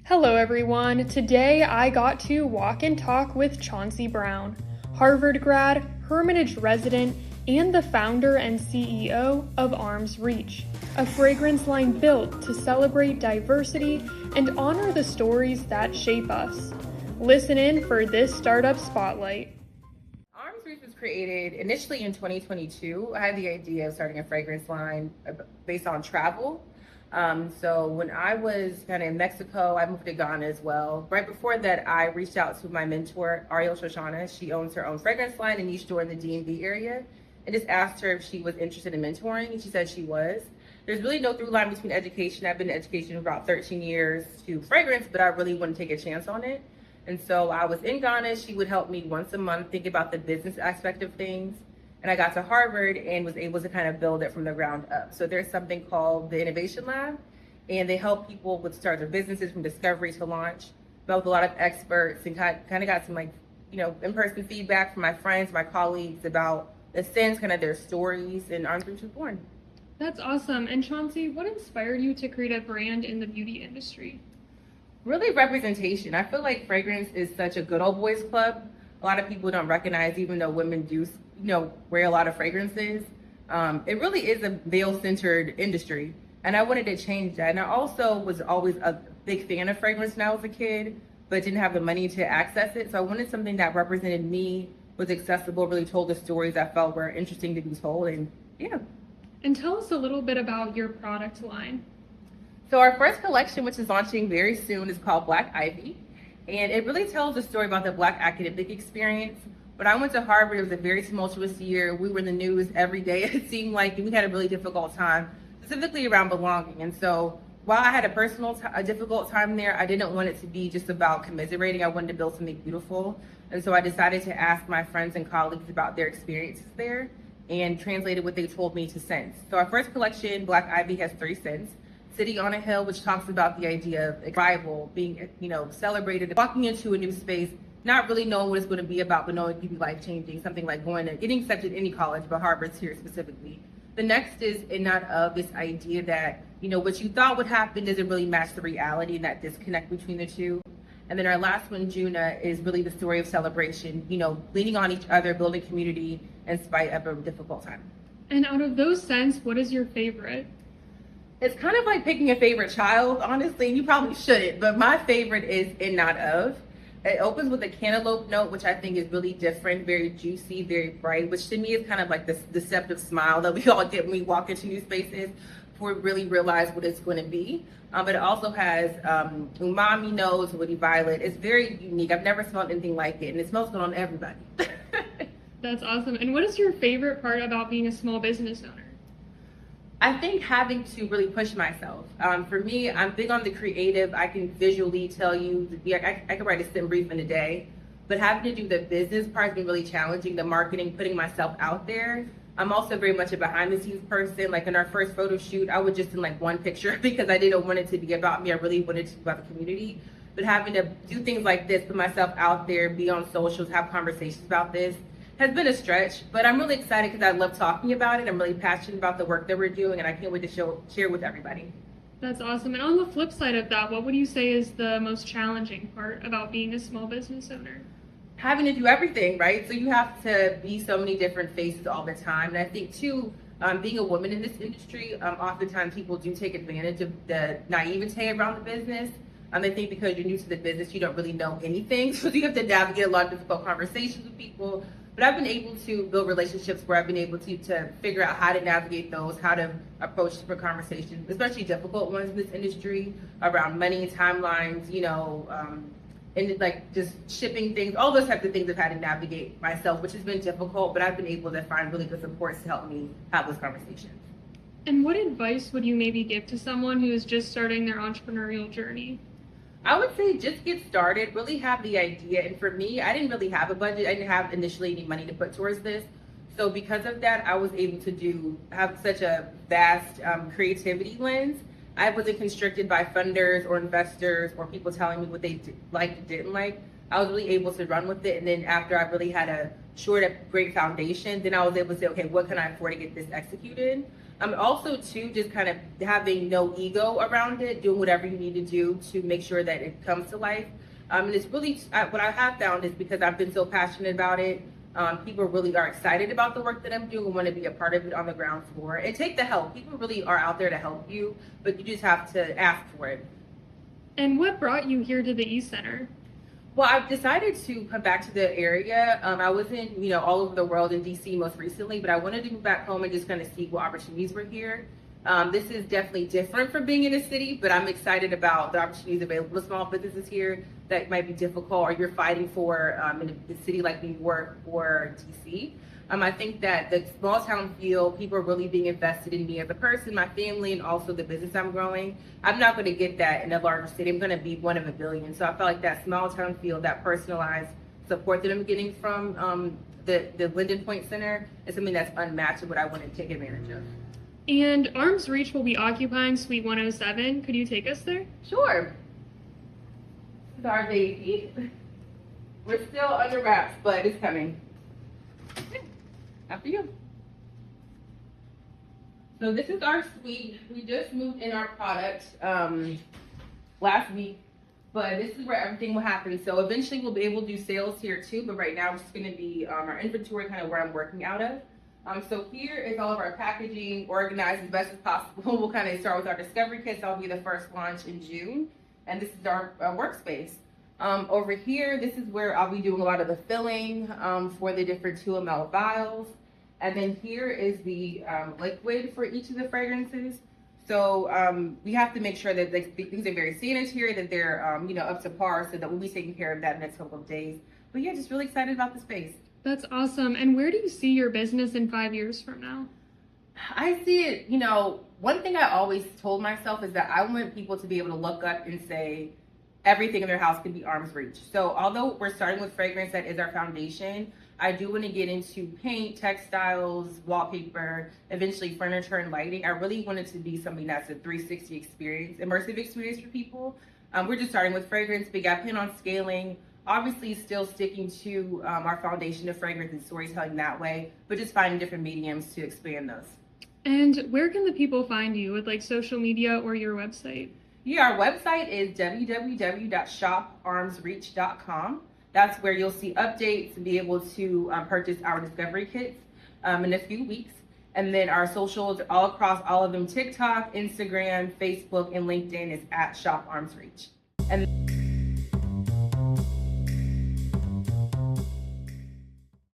Hello everyone, today I got to walk and talk with Chauncey Brown, Harvard grad, Hermitage resident, and the founder and CEO of Arm's Reach, a fragrance line built to celebrate diversity and honor the stories that shape us. Listen in for this startup spotlight. Arm's Reach was created initially in 2022. I had the idea of starting a fragrance line based on travel. So when I was kind of in Mexico, I moved to Ghana as well. Right before that, I reached out to my mentor, Ariel Shoshana. She owns her own fragrance line in each store in the DMV area, and just asked her if she was interested in mentoring, and she said she was. There's really no through line between education. I've been in education for about 13 years to fragrance, but I really wouldn't take a chance on it. And so I was in Ghana. She would help me once a month think about the business aspect of things. And I got to Harvard and was able to kind of build it from the ground up. So there's something called the Innovation Lab, and they help people with start their businesses from discovery to launch. Met with a lot of experts and kind of got some in-person feedback from my friends, my colleagues about the sense, kind of their stories, and Arm's Reach was born. That's awesome. And Chauncey, what inspired you to create a brand in the beauty industry? Really representation. I feel like fragrance is such a good old boys club. A lot of people don't recognize, even though women do, wear a lot of fragrances. It really is a male-centered industry, and I wanted to change that. And I also was always a big fan of fragrance when I was a kid, but didn't have the money to access it. So I wanted something that represented me, was accessible, really told the stories I felt were interesting to be told, and yeah. And tell us a little bit about your product line. So our first collection, which is launching very soon, is called Black Ivy. And it really tells a story about the Black academic experience. When I went to Harvard, it was a very tumultuous year. We were in the news every day. It seemed like we had a really difficult time, specifically around belonging. And so while I had a difficult time there, I didn't want it to be just about commiserating. I wanted to build something beautiful. And so I decided to ask my friends and colleagues about their experiences there and translated what they told me to scents. So our first collection, Black Ivy, has 3 scents. City on a Hill, which talks about the idea of arrival, being, celebrated, walking into a new space, not really knowing what it's going to be about, but knowing it could be life-changing, something like getting accepted in any college, but Harvard's here specifically. The next is in not of this idea that, what you thought would happen doesn't really match the reality, and that disconnect between the two. And then our last one, Juna, is really the story of celebration, leaning on each other, building community in spite of a difficult time. And out of those scents, what is your favorite? It's kind of like picking a favorite child, honestly. You probably shouldn't, but my favorite is In Not Of. It opens with a cantaloupe note, which I think is really different, very juicy, very bright, which to me is kind of like this deceptive smile that we all get when we walk into new spaces before we really realize what it's going to be. But it also has umami notes, woody violet. It's very unique. I've never smelled anything like it, and it smells good on everybody. That's awesome. And what is your favorite part about being a small business owner? I think having to really push myself. For me, I'm big on the creative. I can visually tell you, I can write a sim brief in a day, but having to do the business part has been really challenging, the marketing, putting myself out there. I'm also very much a behind the scenes person. Like in our first photo shoot, I was just in like one picture because I didn't want it to be about me. I really wanted it to be about the community. But having to do things like this, put myself out there, be on socials, have conversations about this, has been a stretch, but I'm really excited because I love talking about it. I'm really passionate about the work that we're doing, and I can't wait to share with everybody. That's awesome. And on the flip side of that, what would you say is the most challenging part about being a small business owner? Having to do everything, right? So you have to be so many different faces all the time. And I think too, being a woman in this industry, oftentimes people do take advantage of the naivete around the business. They think because you're new to the business, you don't really know anything. So you have to navigate a lot of difficult conversations with people. But I've been able to build relationships where I've been able to figure out how to navigate those, how to approach different conversations, especially difficult ones in this industry around money, timelines, and like just shipping things, all those types of things I've had to navigate myself, which has been difficult, but I've been able to find really good supports to help me have those conversations. And what advice would you maybe give to someone who is just starting their entrepreneurial journey? I would say just get started, really have the idea. And for me, I didn't really have a budget. I didn't have initially any money to put towards this. So because of that, I was able to have such a vast creativity lens. I wasn't constricted by funders or investors or people telling me what they liked and didn't like. I was really able to run with it. And then after I really had a great foundation, then I was able to say, okay, what can I afford to get this executed? Also, too, just kind of having no ego around it, doing whatever you need to do to make sure that it comes to life. And it's really, what I have found is because I've been so passionate about it, people really are excited about the work that I'm doing and want to be a part of it on the ground floor and take the help. People really are out there to help you, but you just have to ask for it. And what brought you here to the eCenter? Well, I've decided to come back to the area. I was in, all over the world in DC most recently, but I wanted to move back home and just kind of see what opportunities were here. This is definitely different from being in a city, but I'm excited about the opportunities available to small businesses here that might be difficult or you're fighting for in a city like New York or DC. I think that the small town feel, people are really being invested in me as a person, my family, and also the business I'm growing. I'm not going to get that in a larger city. I'm going to be one of a billion. So I felt like that small town feel, that personalized support that I'm getting from the LindenPointe Center is something that's unmatched and what I want to take advantage of. And Arms Reach will be occupying Suite 107. Could you take us there? Sure. This is our baby. We're still under wraps, but it's coming. After you. So this is our suite. We just moved in our product last week, but this is where everything will happen. So eventually we'll be able to do sales here too, but right now it's just going to be our inventory, kind of where I'm working out of. So here is all of our packaging organized as best as possible. We'll kind of start with our discovery kits. That'll be the first launch in June, and this is our workspace. Over here, this is where I'll be doing a lot of the filling for the different 2 ml vials. And then here is the liquid for each of the fragrances. So we have to make sure that things are very sanitary, that they're up to par, so that we'll be taking care of that in the next couple of days. But yeah, just really excited about the space. That's awesome. And where do you see your business in 5 years from now? I see it, one thing I always told myself is that I want people to be able to look up and say, everything in their house can be arm's reach. So although we're starting with fragrance, that is our foundation, I do want to get into paint, textiles, wallpaper, eventually furniture and lighting. I really want it to be something that's a 360 experience, immersive experience for people. We're just starting with fragrance, but I plan on scaling, obviously still sticking to our foundation of fragrance and storytelling that way, but just finding different mediums to expand those. And where can the people find you, with like social media or your website? Yeah, our website is www.shoparmsreach.com. That's where you'll see updates and be able to purchase our discovery kits in a few weeks. And then our socials all across all of them, TikTok, Instagram, Facebook, and LinkedIn is at Shop Arms Reach. And